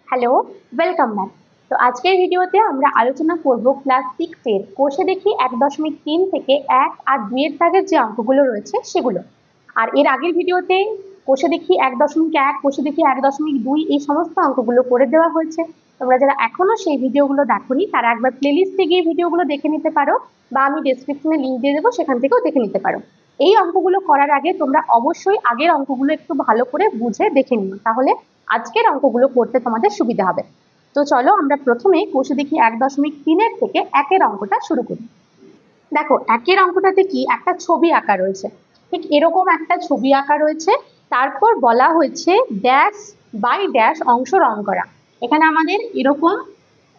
Hello, welcome back. তো আজকের ভিডিওতে আমরা আলোচনা করব ক্লাস 6 এর কোষে দেখি 1.3 থেকে 1 আর 2 এর দাগের যে অঙ্কগুলো রয়েছে সেগুলো। আর এর আগের ভিডিওতে কোষে দেখি 1.1, কোষে দেখি 1.2 এই সমস্ত অঙ্কগুলো করে দেওয়া হয়েছে। তোমরা যারা এখনো সেই ভিডিওগুলো দেখোনি তারা একবার প্লেলিস্টে গিয়ে ভিডিওগুলো দেখে নিতে পারো, বা আমি ডেসক্রিপশনে লিংক দিয়ে দেবো, সেখান থেকেও দেখে নিতে পারো। এই অঙ্কগুলো করার আগে তোমরা অবশ্যই আগের অঙ্কগুলো একটু ভালো করে বুঝে দেখে নিও, তাহলে আজকের অঙ্কগুলো করতে তোমাদের সুবিধা হবে। তো চলো আমরা প্রথমে কোষে দেখি 1.3 থেকে 1 অঙ্কটা শুরু করি। দেখো, 1 অঙ্কটাতে কি একটা ছবি আঁকা রয়েছে, ঠিক এরকম একটা ছবি আঁকা রয়েছে। তারপর বলা হয়েছে ড্যাশ বাই ড্যাশ অংশ রং করা। এখানে আমাদের এরকম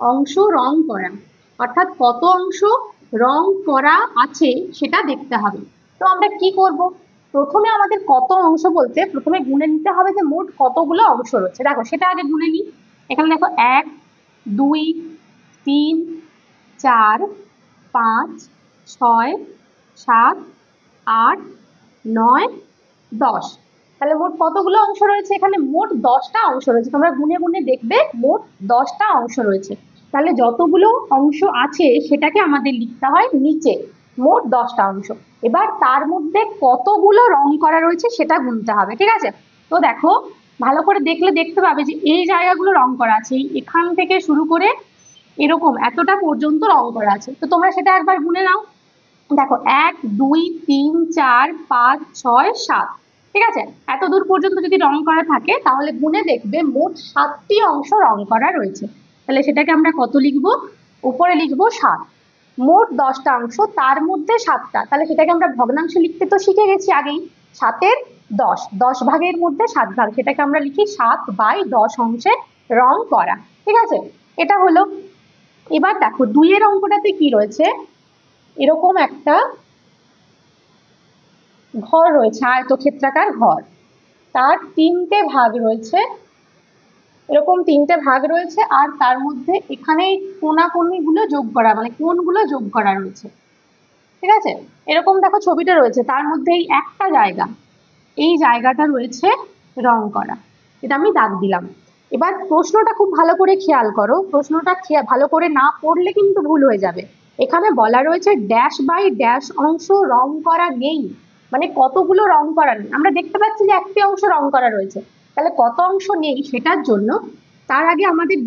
অংশ রং করা, অর্থাৎ কত অংশ রং করা আছে সেটা দেখতে হবে। তো আমরা কি করব, প্রথমে আমাদের কত অংশ বলতে প্রথমে গুনে নিতে হবে যে মোট কতগুলো অংশ রয়েছে। দেখো সেটা আগে গুনে নিই। এখানে দেখো 1, 2, 3, 4, 5, 6, 7, 8, 9, 10। তাহলে মোট কতগুলো অংশ রয়েছে? এখানে মোট 10টা অংশ রয়েছে। তোমরা গুনে গুনে দেখবে মোট 10টা অংশ রয়েছে। তাহলে যতগুলো অংশ আছে সেটাকে আমাদের লিখতে হয় নিচে, মোট 10টা অংশ। এবার তার মধ্যে কতগুলো রং করা রয়েছে সেটা গুনতে হবে, ঠিক আছে? তো দেখো, ভালো করে দেখলে দেখতে পাবে যে এই জায়গাগুলো রং করা আছে, এখান থেকে শুরু করে এরকম এতটা পর্যন্ত রং করা আছে। তো তোমরা সেটা একবার গুনে নাও। দেখো 1, 2, 3, 4, 5, 6, 7, ঠিক আছে? এত দূর পর্যন্ত যদি রং করা থাকে তাহলে গুনে দেখবে মোট 7টি অংশ রং করা রয়েছে। তাহলে সেটাকে আমরা কত লিখবো? উপরে লিখবো 7। মোট 10টা অংশ, তার মধ্যে 7টা, তাহলে সেটাকে আমরা ভগ্নাংশ লিখতে তো শিখে গেছি আগেই। 7-এর 10, 10 ভাগের মধ্যে 7 ভাগ, সেটাকে আমরা লিখি 7/10 অংশে রং করা, ঠিক আছে? এটা হলো। এবার দেখো 2 অঙ্কটাতে কি রয়েছে, এরকম একটা ঘর রয়েছে, আয়তক্ষেত্রাকার ঘর। তার 3টে ভাগ রয়েছে, এরকম 3টে ভাগ রয়েছে, আর তার মধ্যে এখানে কোনাকুনিগুলো যোগ করা, মানে কোণগুলো যোগ করা রয়েছে, ঠিক আছে? এরকম দেখো ছবিটা রয়েছে, তার মধ্যে এই একটা জায়গা, এই জায়গাটা রয়েছে রং করা, এটা আমি দাগ দিলাম। এবার প্রশ্নটা খুব ভালো করে খেয়াল করো, প্রশ্নটা ভালো করে না পড়লে কিন্তু ভুল হয়ে যাবে। এখানে বলা রয়েছে ড্যাশ বাই ড্যাশ অংশ রং করা নেই, মানে কতগুলো রং করা নেই। আমরা দেখতে পাচ্ছি যে একটি অংশ রং করা রয়েছে, তাহলে কত অংশ নেই সেটার জন্য তার আগে আমাদের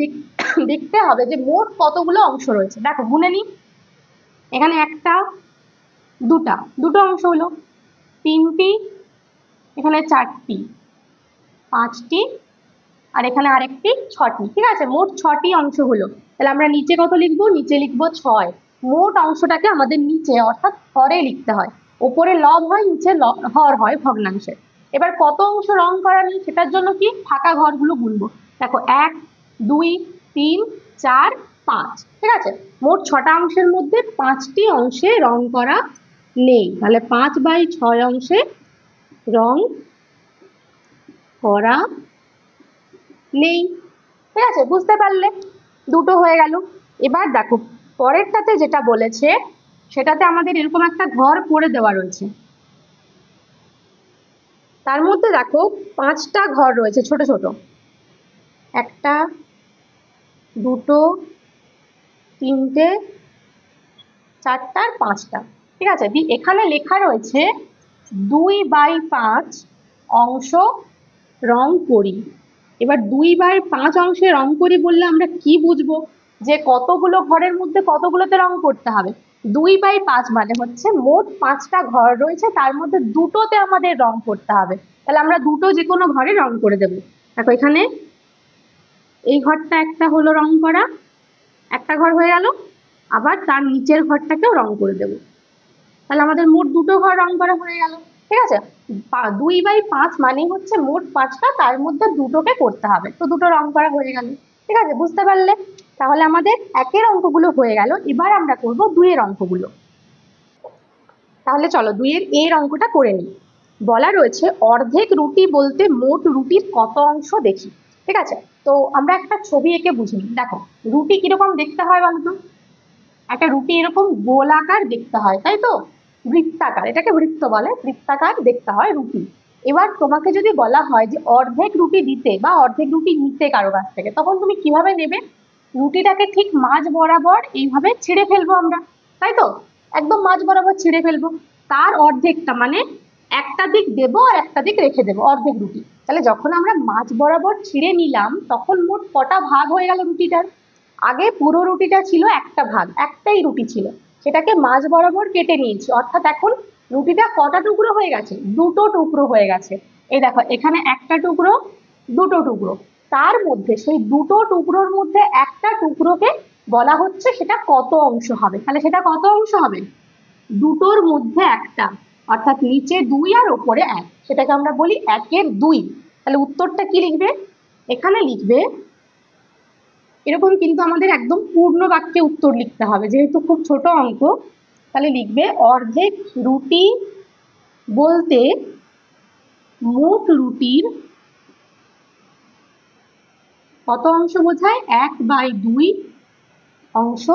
দেখতে হবে যে মোট কতগুলো অংশ রয়েছে। দেখো গুনে নিই। এখানে একটা, দুটো অংশ হলো, 3টি, এখানে 4টি, 5টি, আর এখানে আরেকটি 6টি, ঠিক আছে? মোট 6টি অংশ হলো। তাহলে আমরা নিচে কত লিখবো? নিচে লিখবো 6। মোট অংশটাকে আমাদের নিচে অর্থাৎ হরে লিখতে হয়। ওপরে লব হয়, নিচে হর হয় ভগ্নাংশে। এবার কত অংশ রং করা নেই সেটার জন্য কি ফাঁকা ঘরগুলো গুনবো। দেখো 1, 2, 3, 4, 5, ঠিক আছে? মোট 6টা অংশের মধ্যে 5টি অংশে রং করা নেই, তাহলে 5/6 অংশে রং করা নেই, ঠিক আছে? বুঝতে পারলে? দুটো হয়ে গেল। এবার দেখো পরেরটাতে যেটা বলেছে সেটাতে আমাদের এরকম একটা ঘর করে দেওয়া রয়েছে, তার মধ্যে দেখো 5টা ঘর রয়েছে ছোট ছোট, একটা, দুটো, 3টে, 4টা, 5টা, ঠিক আছে? এখানে লেখা রয়েছে 2/5 অংশ রং করি। এবার 2/5 অংশে রং করি বললে আমরা কি বুঝবো যে কতগুলো ঘরের মধ্যে কতগুলোতে রং করতে হবে? 2/5 মানে হচ্ছে মোট 5টা ঘর রয়েছে, তার মধ্যে দুটোতে আমাদের রং করতে হবে। তাহলে আমরা দুটো যে কোনো ঘরে রং করে দেবো। দেখো এখানে এই ঘরটা একটা হলো রং করা, একটা ঘর হয়ে গেল, আবার তার নিচের ঘরটাকেও রং করে দেবো। তাহলে আমাদের মোট দুটো ঘর রং করা হয়ে গেল, ঠিক আছে? 2/5 মানে হচ্ছে মোট 5টা, তার মধ্যে দুটোকে করতে হবে, তো দুটো রং করা হয়ে গেল, ঠিক আছে? বুঝতে পারলে? তাহলে আমাদের 1 অঙ্কগুলো হয়ে গেল। এবার আমরা করব 2 অঙ্কগুলো। তাহলে চলো 2 এর অঙ্কটা করে নিই। বলা রয়েছে অর্ধেক রুটি বলতে মোট রুটির কত অংশ দেখি, ঠিক আছে? তো আমরা একটা ছবি এঁকে বুঝে নিই। দেখো রুটি কিরকম দেখতে হয় বলতো? একটা রুটি এরকম গোলাকার দেখতে হয়, তাই তো? বৃত্তাকার, এটাকে বৃত্ত বলে, বৃত্তাকার দেখতে হয় রুটি। এবার তোমাকে যদি বলা হয় যে অর্ধেক রুটি দিতে বা অর্ধেক রুটি নিতে কারো কাছ থেকে, তখন তুমি কিভাবে নেবে? রুটিটাকে ঠিক মাঝ বরাবর এইভাবে ছিঁড়ে ফেলবো আমরা, তাই তো? একদম মাঝ বরাবর ছিঁড়ে ফেলবো, তার অর্ধেকটা মানে একটা দিক দেবো আর একটা দিক রেখে দেবো, অর্ধেক রুটি। তাহলে যখন আমরা মাঝ বরাবর ছিঁড়ে নিলাম তখন মোট কটা ভাগ হয়ে গেল রুটিটার? আগে পুরো রুটিটা ছিল একটা ভাগ, একটাই রুটি ছিল, সেটাকে মাঝ বরাবর কেটে নিয়েছি, অর্থাৎ এখন রুটিটা কটা টুকরো হয়ে গেছে? দুটো টুকরো হয়ে গেছে। এই দেখো এখানে একটা টুকরো, দুটো টুকরো, তার মধ্যে সেই দুটো টুকরোর মধ্যে একটা টুকরোকে বলা হচ্ছে সেটা কত অংশ হবে। তাহলে সেটা কত অংশ হবে? দুটোর মধ্যে একটা, অর্থাৎ নিচে 2 আর ওপরে 1, সেটাকে আমরা বলি 1/2। তাহলে উত্তরটা কি লিখবে? এখানে লিখবে এরকম, কিন্তু আমাদের একদম পূর্ণ বাক্যে উত্তর লিখতে হবে যেহেতু খুব ছোট অঙ্ক। তাহলে লিখবে অর্ধেক রুটি বলতে মোট রুটির কত অংশ বোঝায়? 1/2 অংশ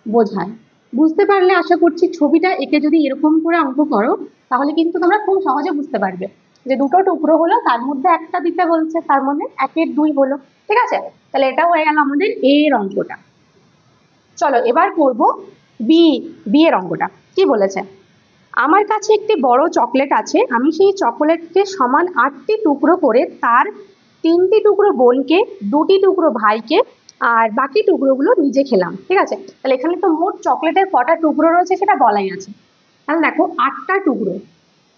বোঝায়। বুঝতে পারলে আশা করছি ছবিটা এঁকে যদি এরকম করে অঙ্ক করো তাহলে কিন্তু তোমরা খুব সহজে বুঝতে পারবে যে দুটো টুকরো হলো, তার মধ্যে একটা দিতে বলছে, তার মধ্যে 1/2 হলো। ঠিক আছে, তাহলে এটা হয়ে গেল আমাদের এ এর অঙ্কটা। চলো এবার করব বি। বি এর অঙ্কটা কি বলেছে? আমার কাছে একটি বড় চকলেট আছে, আমি সেই চকলেটকে সমান 8টি টুকরো করে তার 3টি টুকরো বোনকে, 2টি টুকরো ভাইকে আর বাকি টুকরোগুলো নিজে খেলাম। ঠিক আছে, তাহলে এখানে তো মোট চকলেটের কটা টুকরো রয়েছে সেটা বলাই আছে। তাহলে দেখো 8টা টুকরো,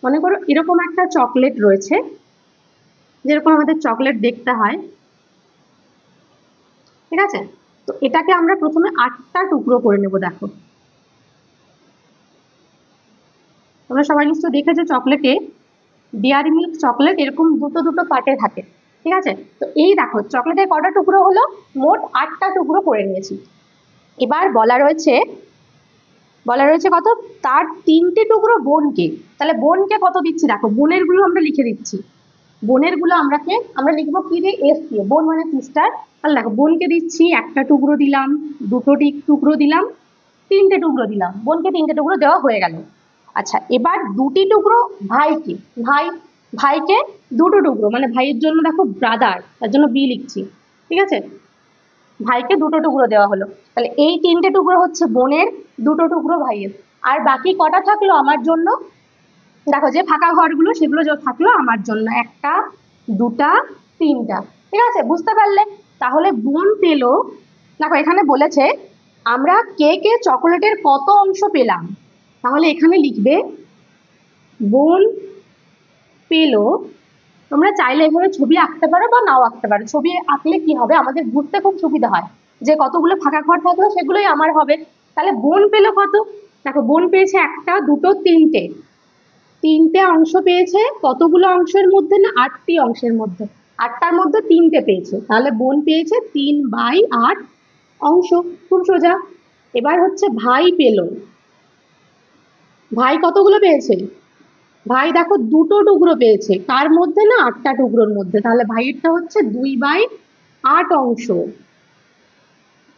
মনে করো এরকম একটা চকলেট রয়েছে, যেরকম আমাদের চকলেট দেখতে হয়। ঠিক আছে, তো এটাকে আমরা প্রথমে 8টা টুকরো করে নেব। দেখো তোমরা সবাই নিশ্চয়ই দেখেছো চকলেটে, ডেয়ারি মিল্ক চকলেট এরকম দুটো দুটো পার্টে থাকে। ঠিক আছে, তো এই দেখো চকলেটের কটা টুকরো হলো? মোট 8টা টুকরো করে নিয়েছি। এবার বলা রয়েছে কত? তার 3টে টুকরো বোনকে। তাহলে বোনকে কত দিচ্ছি? দেখো বোনের গুলো আমরা লিখে দিচ্ছি, বোনের গুলো আমরা লিখবো কি দিয়ে? এস দিয়ে, বোন মানে সিস্টার। তাহলে দেখো বোনকে দিচ্ছি একটা টুকরো দিলাম, দুটো টুকরো দিলাম, 3টে টুকরো দিলাম, বোনকে 3টে টুকরো দেওয়া হয়ে গেল। আচ্ছা এবার 2টি টুকরো ভাইকে, ভাইকে 2টো টুকরো, মানে ভাইয়ের জন্য দেখো ব্রাদার, তার জন্য বি লিখছি। ঠিক আছে, ভাইকে 2টো টুকরো দেওয়া হলো। তাহলে এই 3টে টুকরো হচ্ছে বোনের, 2টো টুকরো ভাইয়ের, আর বাকি কটা থাকলো আমার জন্য? দেখো যে ফাঁকা ঘরগুলো সেগুলো থাকলো আমার জন্য, 1টা 2টা 3টা। ঠিক আছে, বুঝতে পারলে? তাহলে বোন পেলো, দেখো এখানে বলেছে আমরা কে কে চকোলেটের কত অংশ পেলাম, তাহলে এখানে লিখবে বোন পেলো। তোমরা চাইলে এভাবে ছবি আঁকতে পারো বা নাও আঁকতে পারো। ছবি আঁকলে কি হবে, আমাদের বুঝতে খুব সুবিধা হয় যে কতগুলো ফাঁকা ঘর থাকলো সেগুলোই আমার হবে। তাহলে বোন পেলো কত? দেখো বোন পেয়েছে 1টা 2টো 3টে অংশ পেয়েছে। কতগুলো অংশের মধ্যে? না 8টি অংশের মধ্যে, 8টার মধ্যে 3টে পেয়েছে, তাহলে বোন পেয়েছে 3/8 অংশ। খুব সোজা। এবার হচ্ছে ভাই পেলো, ভাই কতগুলো পেয়েছে? ভাই দেখো 2টো টুকরো পেয়েছে, কার মধ্যে? না 8টা টুকরোর মধ্যে, তাহলে ভাইয়েরটা হচ্ছে 2/8 অংশ।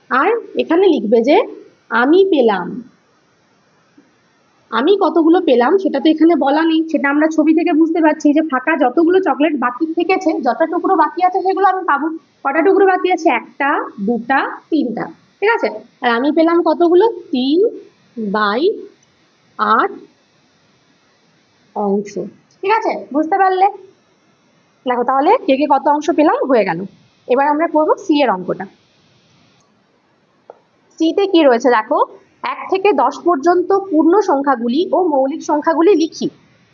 আর এখানে লিখবে যে আমি পেলাম, আমি কতগুলো পেলাম সেটা তো এখানে বলা নেই, সেটা আমরা ছবি থেকে বুঝতে পারছি যে ফাঁকা যতগুলো চকলেট বাকি থেকেছে, যত টুকরো বাকি আছে সেগুলো আমি পাবো। কটা টুকরো বাকি আছে? 1টা 2টা 3টা। ঠিক আছে, আর আমি পেলাম কতগুলো? 3/8 অংশ। ঠিক আছে, বুঝতে পারলে? দেখো তাহলে কে কে কত অংশ পেলাম হয়ে গেল। এবার আমরা করবো সি এর অঙ্কটা। সিতে কি রয়েছে দেখো, 1 থেকে 10 পর্যন্ত পূর্ণ সংখ্যাগুলি ও মৌলিক সংখ্যাগুলি লিখি,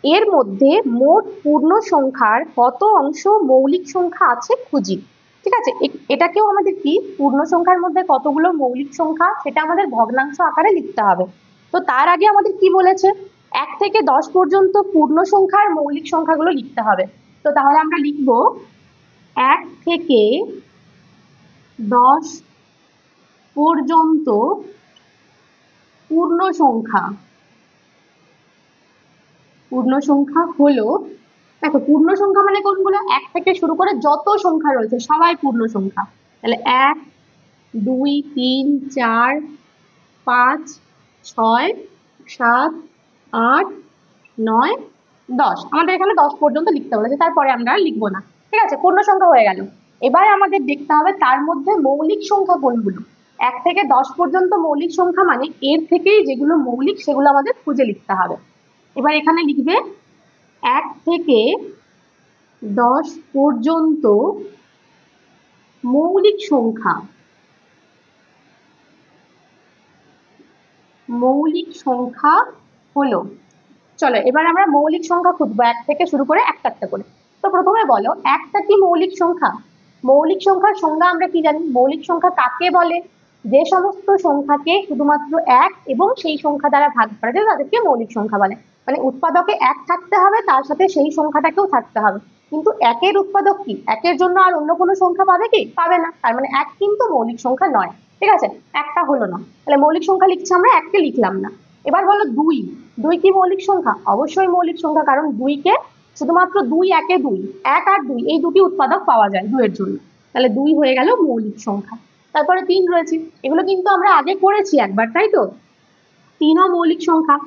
এর মধ্যে মোট পূর্ণ সংখ্যার কত অংশ মৌলিক সংখ্যা আছে খুঁজি। ঠিক আছে, এটাকেও আমাদের কি পূর্ণ সংখ্যার মধ্যে কতগুলো মৌলিক সংখ্যা সেটা আমাদের ভগ্নাংশ আকারে লিখতে হবে। তো তার আগে আমাদের কি বলেছে? 1 থেকে 10 পর্যন্ত পূর্ণ সংখ্যার মৌলিক সংখ্যাগুলো লিখতে হবে। তো তাহলে আমরা লিখবো 1 থেকে 10 পর্যন্ত পূর্ণ সংখ্যা হলো, দেখো পূর্ণ সংখ্যা মানে কোনগুলো? 1 থেকে শুরু করে যত সংখ্যা রয়েছে সবাই পূর্ণ সংখ্যা। তাহলে 1 2 3 4 5 6 7 8 9 10, আমাদের এখানে 10 পর্যন্ত লিখতে বলেছে, তারপরে আমরা লিখবো না। ঠিক আছে, পূর্ণ সংখ্যা হয়ে গেল। এবার আমাদের দেখতে হবে তার মধ্যে মৌলিক সংখ্যা কোনগুলো। 1 থেকে 10 পর্যন্ত মৌলিক সংখ্যা মানে এর থেকেই যেগুলো মৌলিক সেগুলো আমাদের খুঁজে লিখতে হবে। এবার এখানে লিখবে 1 থেকে 10 পর্যন্ত মৌলিক সংখ্যা। মৌলিক সংখ্যা হলো, চলো এবার আমরা মৌলিক সংখ্যা খুঁজবো 1 থেকে শুরু করে একটা একটা করে। তো প্রথমে বলো, একটা কি মৌলিক সংখ্যা? মৌলিক সংখ্যার সংজ্ঞা আমরা কি জানি? মৌলিক সংখ্যা কাকে বলে? যে সমস্ত সংখ্যাকে শুধুমাত্র 1 এবং সেই সংখ্যা দ্বারা ভাগ করা যায় তাদেরকে মৌলিক সংখ্যা বলে। মানে উৎপাদকে 1 থাকতে হবে, তার সাথে সেই সংখ্যাটাকেও থাকতে হবে। কিন্তু 1-এর উৎপাদক কি? 1-এর জন্য আর অন্য কোনো সংখ্যা পাবে কি? পাবে না। তার মানে 1 কিন্তু মৌলিক সংখ্যা নয়। ঠিক আছে, একটা হলো না, তাহলে মৌলিক সংখ্যা লিখছি আমরা, 1-কে লিখলাম না। এবার বলো 2, 2 কি মৌলিক সংখ্যা? অবশ্যই মৌলিক সংখ্যা, কারণ 2-কে শুধুমাত্র 2, 1-এ 2, 1 আর 2 এই দুটি উৎপাদক পাওয়া যায় 2-এর জন্য, তাহলে 2 হয়ে গেল মৌলিক সংখ্যা। তারপরে 3 রয়েছে, এগুলো কিন্তু আমরা আগে করেছি একবার, তাই তো? 3ও মৌলিক সংখ্যা।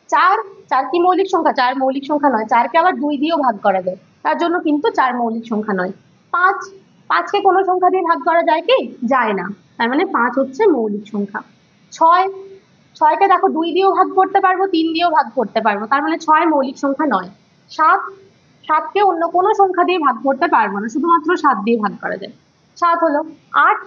4, 4 কি মৌলিক সংখ্যা? 4 মৌলিক সংখ্যা নয়, 4-কে আবার 2 দিয়েও ভাগ করা যায়, তার জন্য কিন্তু 4 মৌলিক সংখ্যা নয়। 5, 5-কে কোনো সংখ্যা দিয়ে ভাগ করা যায় কি? যায় না, তার মানে 5 হচ্ছে মৌলিক সংখ্যা। 6, 6-কে দেখো 2 দিয়েও ভাগ করতে পারবো, 3 দিয়েও ভাগ করতে পারবো, তার মানে 6 মৌলিক সংখ্যা নয়। 7, 7-কে অন্য কোনো সংখ্যা দিয়ে ভাগ করতে পারবো না, শুধুমাত্র 7 দিয়ে ভাগ করা যায়, 7 হলো। 8,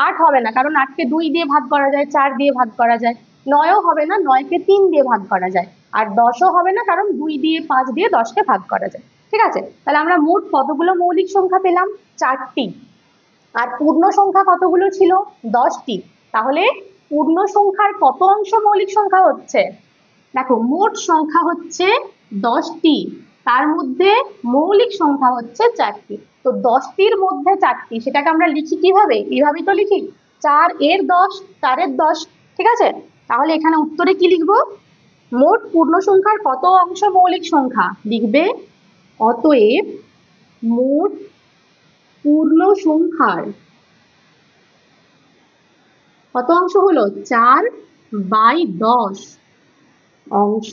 8 হবে না, কারণ 8-কে 2 দিয়ে ভাগ করা যায়, 4 দিয়ে ভাগ করা যায়। 9ও হবে না, 9-কে 3 দিয়ে ভাগ করা যায়। আর 10ও হবে না, কারণ 2 দিয়ে 5 দিয়ে 10-কে ভাগ করা যায়। ঠিক আছে, তাহলে আমরা মোট কতগুলো মৌলিক সংখ্যা পেলাম? 4টি। আর পূর্ণ সংখ্যা কতগুলো ছিল? 10টি। তাহলে পূর্ণ সংখ্যার কত অংশ মৌলিক সংখ্যা হচ্ছে? দেখো, মোট সংখ্যা হচ্ছে 10টি, তার মধ্যে মৌলিক সংখ্যা হচ্ছে 4টি। তো 10টির মধ্যে 4টি, সেটাকে আমরা লিখি কিভাবে? এইভাবেই তো লিখি, 4-এর 10, 4-এর 10। ঠিক আছে, তাহলে এখানে উত্তরে কি লিখবো? মোট পূর্ণ সংখ্যার কত অংশ মৌলিক সংখ্যা? লিখবে অতএব মোট পূর্ণ সংখ্যার কত অংশ হলো? 4/10 অংশ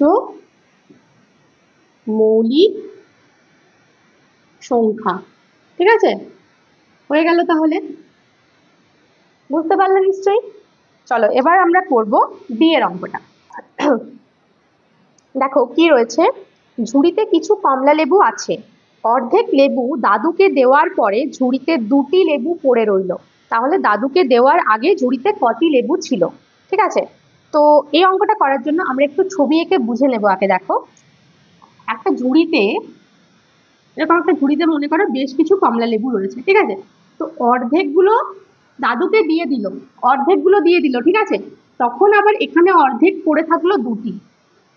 মৌলিক সংখ্যা। ঠিক আছে, হয়ে গেল। তাহলে বুঝতে পারলে নিশ্চয়ই। চলো এবার আমরা করব বি এর অঙ্কটা। দেখো কি রয়েছে, ঝুড়িতে কিছু কমলা লেবু আছে, অর্ধেক লেবু দাদুকে দেওয়ার পরে ঝুড়িতে 2টি লেবু পড়ে রইল, তাহলে দাদুকে দেওয়ার আগে ঝুড়িতে কটি লেবু ছিল? ঠিক আছে, তো এই অঙ্কটা করার জন্য আমরা একটু ছবি এঁকে বুঝে নেবো আগে। দেখো, একটা ঝুড়িতে, এরকম একটা ঝুড়িতে মনে করো বেশ কিছু কমলা লেবু রয়েছে। ঠিক আছে, তো অর্ধেকগুলো দাদুকে দিয়ে দিল, অর্ধেকগুলো দিয়ে দিল। ঠিক আছে, তখন আবার এখানে অর্ধেক পড়ে থাকলো 2টি।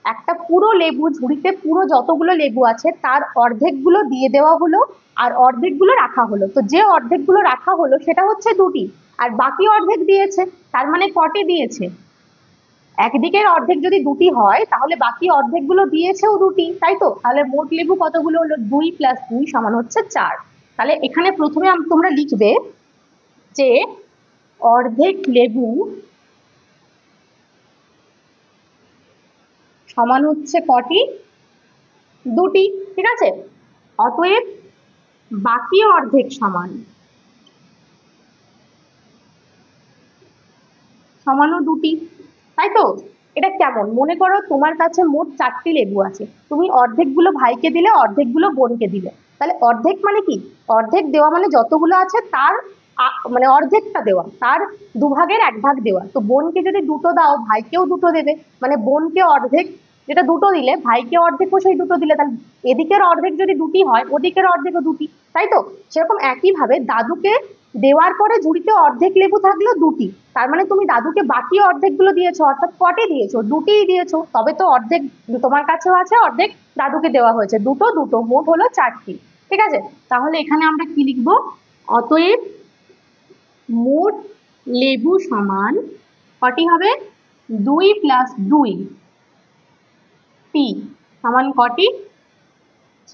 একটা পুরো লেবু, ঝুড়িতে পুরো যতগুলো লেবু আছে তার অর্ধেকগুলো দিয়ে দেওয়া হলো, আর অর্ধেকগুলো রাখা হলো। তো যে অর্ধেকগুলো রাখা হলো সেটা হচ্ছে 2টি, আর বাকি অর্ধেক দিয়েছে, তার মানে কটি দিয়েছে? একদিকের অর্ধেক যদি 2টি হয় তাহলে বাকি অর্ধেকগুলো দিয়েছেও 2টি, তাই তো? তাহলে মোট লেবু কতগুলো হলো? 2 + 2 সমান হচ্ছে 4। তাহলে এখানে প্রথমে তোমরা লিখবে যে অর্ধেক লেবু সমান হচ্ছে কটি? 2টি। ঠিক আছে, অতএব বাকি অর্ধেক সমানও 2টি, তাই তো? এটা কেমন? মনে করো তোমার কাছে মোট 4টি লেবু আছে, তুমি অর্ধেকগুলো ভাইকে দিলে, অর্ধেকগুলো বোনকে দিলে। তাহলে অর্ধেক মানে কি? অর্ধেক দেওয়া মানে যতগুলো আছে তার মানে অর্ধেকটা দেওয়া, তার 2 ভাগের 1 ভাগ দেওয়া। তো বোনকে যদি 2টো দাও, ভাইকেও 2টো দেবে, মানে বোনকে অর্ধেক যেটা 2টো দিলে, ভাইকে অর্ধেকও সেই 2টো দিলে, তাহলে এদিকের অর্ধেক যদি 2টি হয়, ওদিকের অর্ধেকও 2টি, তাই তো? সেরকম একইভাবে দাদুকে দেওয়ার পরে ঝুড়িতে অর্ধেক লেবু থাকলো 2টি, তার মানে তুমি দাদুকে বাকি অর্ধেকগুলো দিয়েছো, অর্থাৎ কটি দিয়েছো? 2টিই দিয়েছো, তবে তো অর্ধেক তোমার কাছেও আছে, অর্ধেক দাদুকে দেওয়া হয়েছে, 2টো 2টো, মোট হলো 4টি। ঠিক আছে, তাহলে এখানে আমরা কি লিখবো? অতএব মোট লেবু সমান কটি হবে? 2 + 2 টি সমান কটি?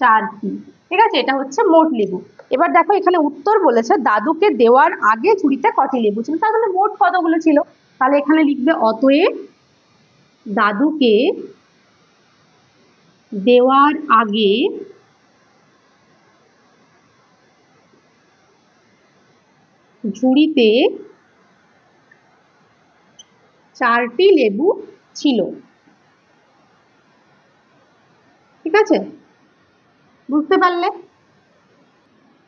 4টি। ঠিক আছে, এটা হচ্ছে মোট লেবু। এবার দেখো এখানে উত্তর বলেছে দাদুকে দেওয়ার আগে ঝুড়িতে কটি লেবু ছিল, তার মানে মোট কতগুলো ছিল? তাহলে এখানে লিখবে অতএব দাদুকে দেওয়ার আগে ঝুড়িতে 4টি লেবু ছিল। ঠিক আছে, বুঝতে পারলে?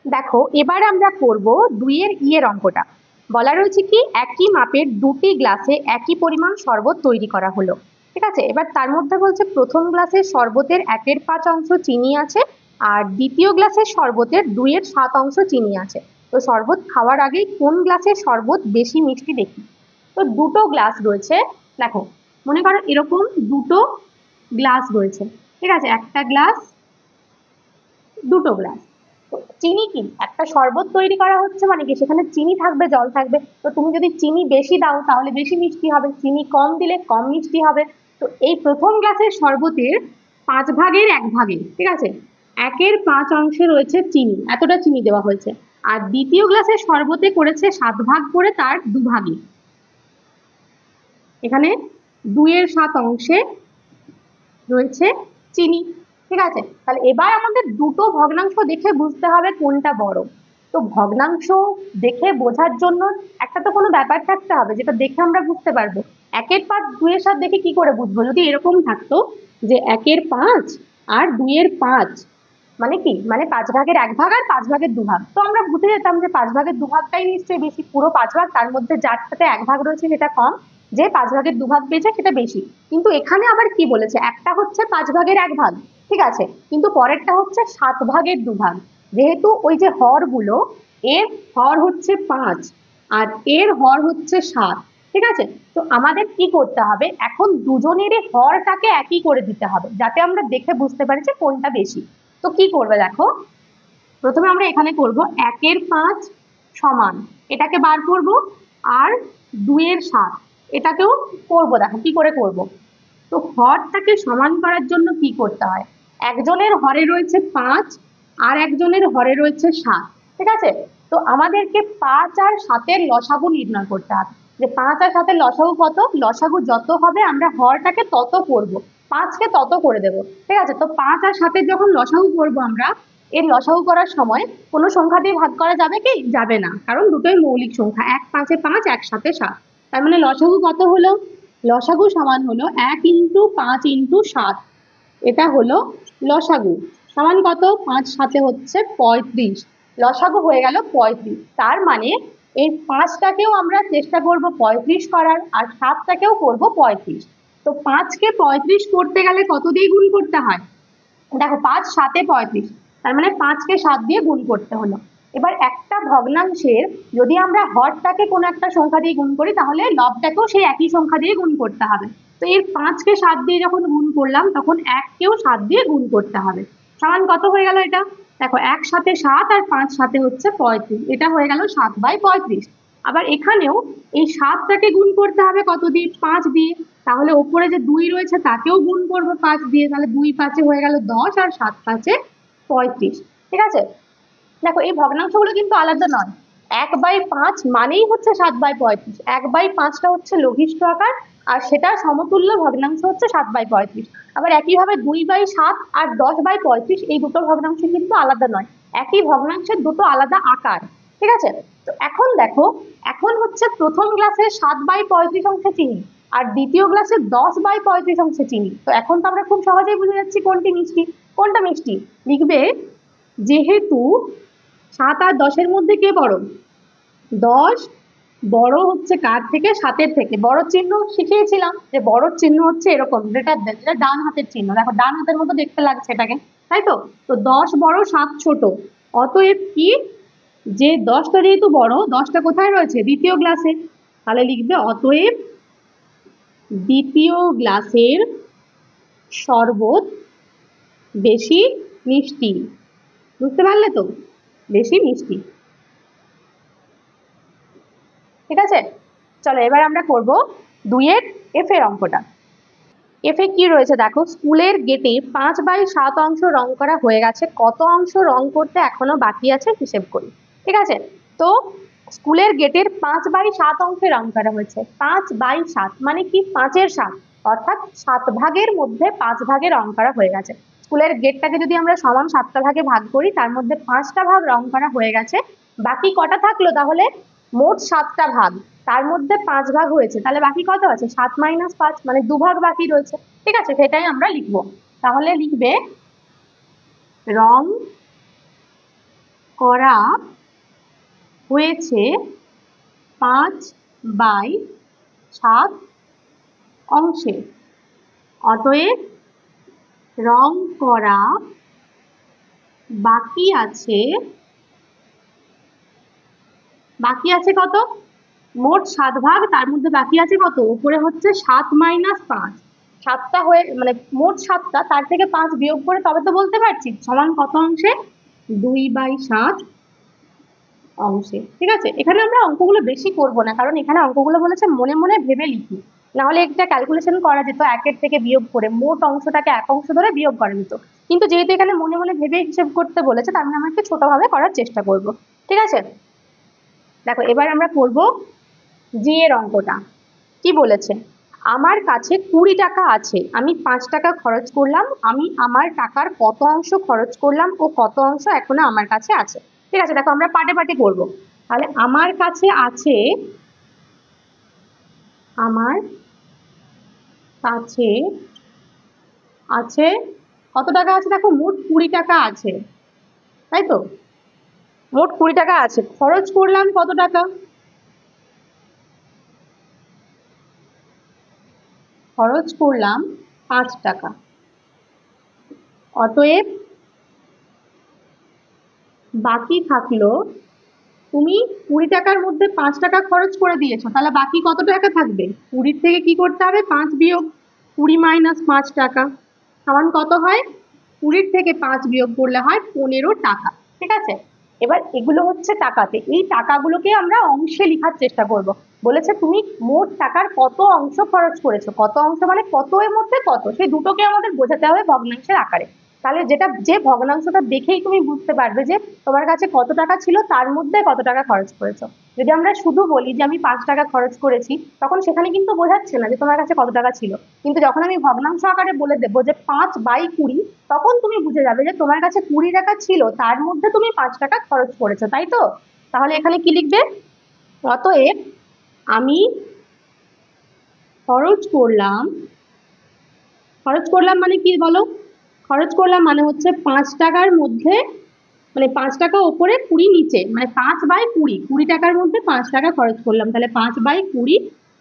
দেখো এবার আমরা করব 2 এর অঙ্কটা। বলা রয়েছে কি একই মাপের 2টি গ্লাসে একই পরিমাণ শরবত তৈরি করা হলো। ঠিক আছে, এবার তার মধ্যে বলছে প্রথম গ্লাসের শরবতের 1/5 অংশ চিনি আছে আর দ্বিতীয় গ্লাসের শরবতের 2/7 অংশ চিনি আছে। তো শরবত খাওয়ার আগে কোন গ্লাসের শরবত বেশি মিষ্টি দেখি। তো দুটো গ্লাস রয়েছে, দেখো মনে করো এরকম দুটো গ্লাস রয়েছে। ঠিক আছে, একটা গ্লাস, দুটো গ্লাস। তো চিনি কি একটা শরবত তৈরি করা হচ্ছে মানে কি সেখানে চিনি থাকবে, জল থাকবে। তো তুমি যদি চিনি বেশি দাও তাহলে বেশি মিষ্টি হবে, চিনি কম দিলে কম মিষ্টি হবে। তো এই প্রথম গ্লাসের শরবতের 5/1 ঠিক আছে, 1/5 অংশে রয়েছে চিনি, এতটা চিনি দেওয়া হয়েছে। আর দ্বিতীয় গ্লাসের শরবতে করেছে 7 ভাগ করে তার 2 ভাগে, এখানে 2/7 অংশে রয়েছে চিনি। ঠিক আছে, তাহলে এবার আমাদের দুটো ভগ্নাংশ দেখে বুঝতে হবে কোনটা বড়। তো ভগ্নাংশ দেখে বোঝার জন্য একটা তো কোনো ব্যাপার থাকতে হবে যেটা দেখে আমরা বুঝতে পারবো। 1/5 2/7 দেখে কি করে বুঝবো? যদি এরকম থাকতো যে 1/5 আর 2/5 মানে কি, মানে 5/1 আর 5/2, তো আমরা বুঝে যেতাম যে 5/2টাই নিশ্চয়ই বেশি। পুরো 5 ভাগ, তার মধ্যে যার সাথে 1 ভাগ রয়েছে সেটা কম, যে 5/2 পেয়েছে সেটা বেশি। কিন্তু এখানে আবার কি বলেছে, একটা হচ্ছে 5/1, ঠিক আছে, কিন্তু পরেরটা হচ্ছে 7/2। যেহেতু ওই যে হরগুলো, এর হর হচ্ছে 5 আর এর হর হচ্ছে 7, ঠিক আছে। তো আমাদের কি করতে হবে, এখন দুজনেরই হরটাকে একই করে দিতে হবে যাতে আমরা দেখে বুঝতে পারি যে কোনটা বেশি। তো কি করবে দেখো, প্রথমে আমরা এখানে করব 1/5 সমান, এটাকে বার করব, আর 2/7 এটাকেও করব। দেখো কি করে করব। তো হরটাকে সমান করার জন্য কি করতে হয়, একজনের হরে রয়েছে 5 আর একজনের হরে রয়েছে 7, ঠিক আছে। তো আমাদেরকে 5 আর 7-এর লসাগু নির্ণয় করতে হবে, যে 5 আর 7-এর লসাগু কত, লসাগু যত হবে আমরা হরটাকে তত করব, 5কে তত করে দেব। ঠিক আছে, তো 5 আর 7-এর যখন লসাগু করব আমরা, এর লসাগু করার সময় কোনো সংখ্যা দিয়ে ভাগ করা যাবে কি, যাবে না, কারণ দুটোই মৌলিক সংখ্যা, 1 5-এ 5, 1 7-এ 7। তার মানে লসাগু কত হলো, লসাগু সমান হলো 1 × 5 × 7, এটা হলো লসাগু, সমান কত, 5 7-এ হচ্ছে 35, লসাগু হয়ে গেল 35। তার মানে এই 5টাকেও আমরা চেষ্টা করব 35 করার, আর 7টাকেও করব 35। তো 5কে 35 করতে গেলে কত দিয়ে গুণ করতে হয়, দেখো 5 7-এ 35, তার মানে 5কে 7 দিয়ে গুণ করতে হলো। এবার একটা ভগ্নাংশের যদি আমরা হরটাকে কোনো একটা সংখ্যা দিয়ে গুণ করি তাহলে লবটাকেও সেই একই সংখ্যা দিয়ে গুণ করতে হবে। তো এর 5কে 7 দিয়ে যখন গুণ করলাম তখন 1কেও 7 দিয়ে গুণ করতে হবে। সমান কত হয়ে গেল এটা, দেখো 1 7-এ 7 আর 5 7-এ হচ্ছে 35, এটা হয়ে গেল 7/35। আবার এখানেও এই 7টাকে গুণ করতে হবে কত দিয়ে, 5 দিয়ে, তাহলে ওপরে যে 2 রয়েছে তাকেও গুণ করবো 5 দিয়ে, তাহলে 2 5-এ হয়ে গেল 10 আর 7 5-এ 35। ঠিক আছে, দেখো এই ভগ্নাংশগুলো কিন্তু আলাদা নয়, 1/5 মানেই হচ্ছে 7/35, 1/5টা হচ্ছে লঘিষ্ঠ আকার আর সেটা সমতুল্য ভগ্নাংশ হচ্ছে 7/35। আবার একইভাবে 2/7 আর 10/35 এই দুটো ভগ্নাংশ কিন্তু আলাদা নয়, একই ভগ্নাংশের দুটো আলাদা আকার। ঠিক আছে, তো এখন দেখো, এখন হচ্ছে প্রথম গ্লাসে 7/35 অংশে চিনি আর দ্বিতীয় গ্লাসে 10/35 অংশে চিনি। তো এখন তো আমরা খুব সহজেই বুঝে যাচ্ছি কোনটি মিষ্টি, কোনটা মিষ্টি। লিখবে যেহেতু 7 আর 10-এর মধ্যে কে বড়, 10 বড় হচ্ছে কার থেকে, 7-এর থেকে। বড় চিহ্ন শিখিয়েছিলাম যে বড় চিহ্ন হচ্ছে এরকম, গ্রেটার দেন, এটা ডান হাতের চিহ্ন, দেখো ডান হাতের মতো দেখতে লাগছে এটাকে, তাই তো। তো 10 বড় 7 ছোট, অতএব কি, যে 10টা যেহেতু বড়, 10টা কোথায় রয়েছে, দ্বিতীয় গ্লাসে, তাহলে লিখবে অতএব দ্বিতীয় গ্লাসের শরবত বেশি মিষ্টি। বুঝতে পারলে তো, বেশি মিষ্টি। ঠিক আছে, চলো এবার আমরা করব 2-এর এফ-এর অঙ্কটা। এফে কি রয়েছে দেখো, স্কুলের গেটে 5/7 অংশ রং করা হয়ে গেছে, কত অংশ রং করতে এখনো বাকি আছে হিসেব করি। ঠিক আছে, তো স্কুলের গেটের 5/7 অংশে রং করা হয়েছে, 5/7 মানে কি 5-এর 7, অর্থাৎ 7 ভাগের মধ্যে 5 ভাগে রং করা হয়ে গেছে। স্কুলের গেটটাকে যদি আমরা সমান 7টা ভাগে ভাগ করি, তার মধ্যে 5টা ভাগ রং করা হয়ে গেছে, বাকি কটা থাকলো? তাহলে মোট 7টা ভাগ, তার মধ্যে 5 ভাগ হয়েছে, তাহলে বাকি কত আছে? 7 - 5, মানে 2 ভাগ বাকি রয়েছে। ঠিক আছে, সেটাই আমরা লিখবো। তাহলে লিখবে রং করা হয়েছে 5/7 অংশে, অতএব রং করা বাকি আছে কত? মোট 7 ভাগ, তার মধ্যে বাকি আছে কত? উপরে হচ্ছে 7 - 5, 7টা হয়ে মানে মোট 7টা, তার থেকে 5 বিয়োগ করে তবে তো বলতে পারছি সমান কত অংশে? 2/7 অংশে। ঠিক আছে, এখানে আমরা অঙ্কগুলো বেশি করব না, কারণ এখানে অঙ্কগুলো বলেছে মনে মনে ভেবে লিখি, নাহলে একটা ক্যালকুলেশন করা যেত 1-এর থেকে বিয়োগ করে, মোট অংশটাকে এক অংশ ধরে বিয়োগ করা যেত, কিন্তু যেহেতু এখানে মনে মনে ভেবে হিসেব করতে বলেছে, তার মানে আমরা একটু ছোটভাবে করার চেষ্টা করব। ঠিক আছে, দেখো এবার আমরা করব জি এর অঙ্কটা। কি বলেছে? আমার কাছে 20 টাকা আছে, আমি 5 টাকা খরচ করলাম, আমি আমার টাকার কত অংশ খরচ করলাম ও কত অংশ এখনো আমার কাছে আছে। ঠিক আছে, দেখো আমরা পাটে পাটে করব। তাহলে আমার কাছে আছে কত টাকা আছে? দেখো মোট 20 টাকা আছে, তাই তো? মোট 20 টাকা আছে, খরচ করলাম কত টাকা? খরচ করলাম 5 টাকা, অতএব বাকি থাকলো, তুমি 20 টাকার মধ্যে 5 টাকা খরচ করে দিয়েছো, তাহলে বাকি কত টাকা থাকবে? 20 থেকে কি করতে হবে? 5 বিয়োগ, 20 - 5 টাকা সমান কত হয়? 20 থেকে 5 বিয়োগ করলে হয় 15 টাকা। ঠিক আছে, এবার এগুলো হচ্ছে টাকাতে, এই টাকাগুলোকে আমরা অংশে লেখার চেষ্টা করব। বলেছে তুমি মোট টাকার কত অংশ খরচ করেছো, কত অংশ মানে কত এর মধ্যে কত, সেই দুটোকে আমাদের বোঝাতে হবে ভগ্নাংশের আকারে। তাহলে যে ভগ্নাংশটা দেখেই তুমি বুঝতে পারবে যে তোমার কাছে কত টাকা ছিল, তার মধ্যে কত টাকা খরচ করেছো। যদি আমরা শুধু বলি যে আমি 5 টাকা খরচ করেছি, তখন সেখানে কিন্তু বোঝাচ্ছে না যে তোমার কাছে কত টাকা ছিল, কিন্তু যখন আমি ভগ্নাংশ আকারে বলে দেবো যে 5/20, তখন তুমি বুঝে যাবে যে তোমার কাছে 20 টাকা ছিল, তার মধ্যে তুমি 5 টাকা খরচ করেছো, তাই তো? তাহলে এখানে কি লিখবে? অতএব আমি খরচ করলাম মানে কি বলো? খরচ করলাম মানে হচ্ছে 5 টাকার মধ্যে, মানে 5 টাকা ওপরে 20 নিচে, মানে 5/20, 20 টাকার মধ্যে 5 টাকা খরচ করলাম, তাহলে 5/20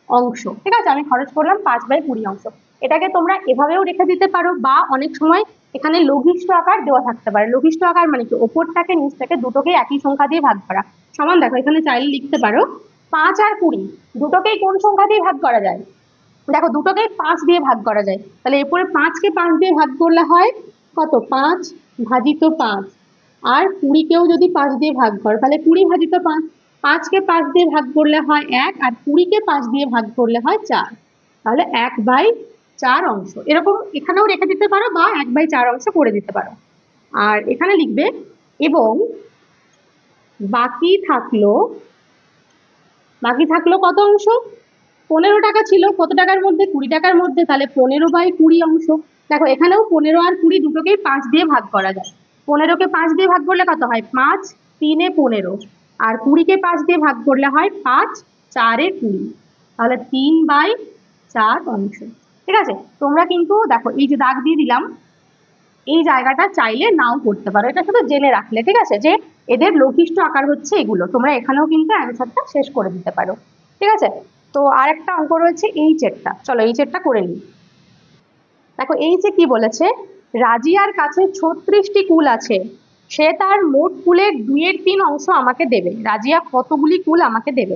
অংশ। ঠিক আছে, আমি খরচ করলাম 5/20 অংশ। এটাকে তোমরা এভাবেও রেখে দিতে পারো, বা অনেক সময় এখানে লঘিষ্ঠ আকার দেওয়া থাকতে পারে। লঘিষ্ঠ আকার মানে কি? ওপরটাকে নিচটাকে দুটোকে একই সংখ্যা দিয়ে ভাগ করা। সমান দেখো এখানে চাইলে লিখতে পারো 5 আর 20 দুটোকেই কোন সংখ্যা দিয়ে ভাগ করা যায়? দেখো দুটোকেই 5 দিয়ে ভাগ করা যায়, তাহলে এরপরে 5কে 5 দিয়ে ভাগ করলে হয় কত? 5/5, আর 20কেও যদি 5 দিয়ে ভাগ করো তাহলে 20/5, 5কে 5 দিয়ে ভাগ করলে হয় 1, আর 20কে 5 দিয়ে ভাগ করলে হয় 4, তাহলে 1/4 অংশ। এরকম এখানেও রেখে দিতে পারো, বা 1/4 অংশ করে দিতে পারো। আর এখানে লিখবে এবং বাকি থাকলো কত অংশ? 15 টাকা ছিল, কত টাকার মধ্যে? 20 টাকার মধ্যে, তাহলে 15/20 অংশ। দেখো এখানেও 15 আর 20 দুটোকেই 5 দিয়ে ভাগ করা যায়। 15কে 5 দিয়ে ভাগ করলে কত হয়? 5 3 15, আর 20কে 5 দিয়ে ভাগ করলে হয় 5 4 20, তাহলে 3/4 অংশ। ঠিক আছে, তোমরা কিন্তু দেখো এই যে দাগ দিয়ে দিলাম, এই জায়গাটা চাইলে নাও করতে পারো, এটা শুধু জেনে রাখলে। ঠিক আছে, যে এদের লঘিষ্ঠ আকার হচ্ছে এগুলো, তোমরা এখানেও কিন্তু অ্যান্সারটা শেষ করে দিতে পারো। ঠিক আছে, তো আর একটা অঙ্ক রয়েছে এইচেরটা, চলো এইচেরটা করে নিই। দেখো এইচে কি বলেছে? রাজিয়ার কাছে 36টি কুল আছে, সে তার মোট কুলের 2/3 অংশ আমাকে দেবে। রাজিয়া কতগুলি কুল আমাকে দেবে?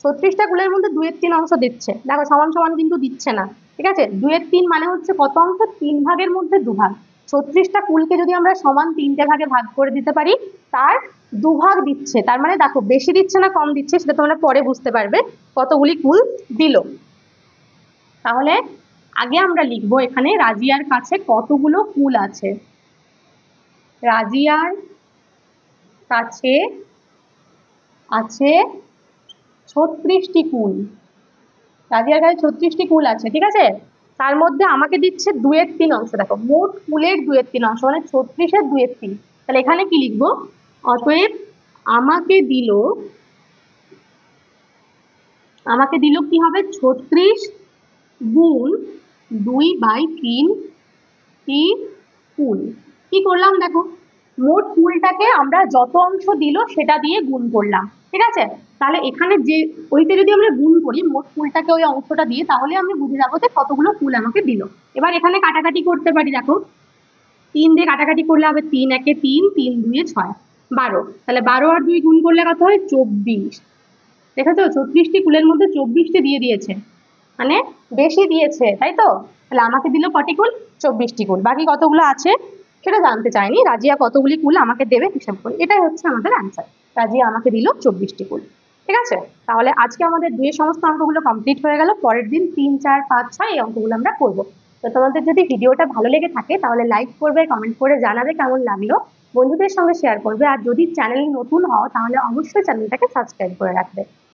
36টা কুলের মধ্যে 2/3 অংশ দিচ্ছে। দেখো সমান সমান কিন্তু দিচ্ছে না। ঠিক আছে, 2/3 মানে হচ্ছে কত অংশ? 3 ভাগের মধ্যে 2 ভাগ। 36টা কুলকে যদি আমরা সমান 3টে ভাগে ভাগ করে দিতে পারি, তার 2 ভাগ দিচ্ছে, তার মানে দেখো বেশি দিচ্ছে না কম দিচ্ছে সেটা তোমরা পরে বুঝতে পারবে কতগুলি কুল দিল। তাহলে আগে আমরা লিখবো এখানে রাজিয়ার কাছে কতগুলো কুল আছে। রাজিয়ার কাছে আছে 36টি কুল। রাজিয়ার কাছে 36টি কুল আছে। ঠিক আছে, তার মধ্যে আমাকে দিচ্ছে 2/3 অংশ। দেখো মোট কুলের 2/3 অংশ মানে 36-এর 2/3। তাহলে এখানে কি লিখবো? অতএব আমাকে দিল কি হবে? 36 গুণ 2/3 কি কুল। কি করলাম দেখো, মোট কুলটাকে আমরা যত অংশ দিল সেটা দিয়ে গুণ করলাম, ঠিক আছে? তাহলে এখানে যে ওইটা যদি আমরা গুণ করি মোট কুলটাকে ওই অংশটা দিয়ে, তাহলে আমি বুঝে যাবো যে কতগুলো কুল আমাকে দিল। এবার এখানে কাটাকাটি করতে পারি। দেখো 3 দিয়ে কাটাকাটি করলে হবে 3 একে 3, 3 2 6, 12। তাহলে 12 আর 2 গুণ করলে কত হয়? 24। দেখেছো 36টি কুলের মধ্যে 24টি দিয়ে দিয়েছে, মানে বেশি দিয়েছে, তাই তো? তাহলে আমাকে দিল কটি কুল? 24টি কুল। বাকি কতগুলো আছে সেটা জানতে চাইনি। রাজিয়া কতগুলি কুল আমাকে দেবে হিসাব করে, এটাই হচ্ছে আমাদের অ্যান্সার। রাজিয়া আমাকে দিল 24টি কুল, ঠিক আছে? তাহলে আজকে আমাদের 2 এর সমস্ত অঙ্কগুলো কমপ্লিট হয়ে গেল। পরের দিন 3 4 5 6 এই অঙ্কগুলো আমরা করবো। তো তোমাদের যদি ভিডিওটা ভালো লেগে থাকে তাহলে লাইক করবে, কমেন্ট করে জানাবে কেমন লাগলো, বন্ধুদের সঙ্গে শেয়ার করবে। আর যদি চ্যানেল নতুন হও তাহলে অবশ্যই চ্যানেলটাকে সাবস্ক্রাইব করে রাখবে।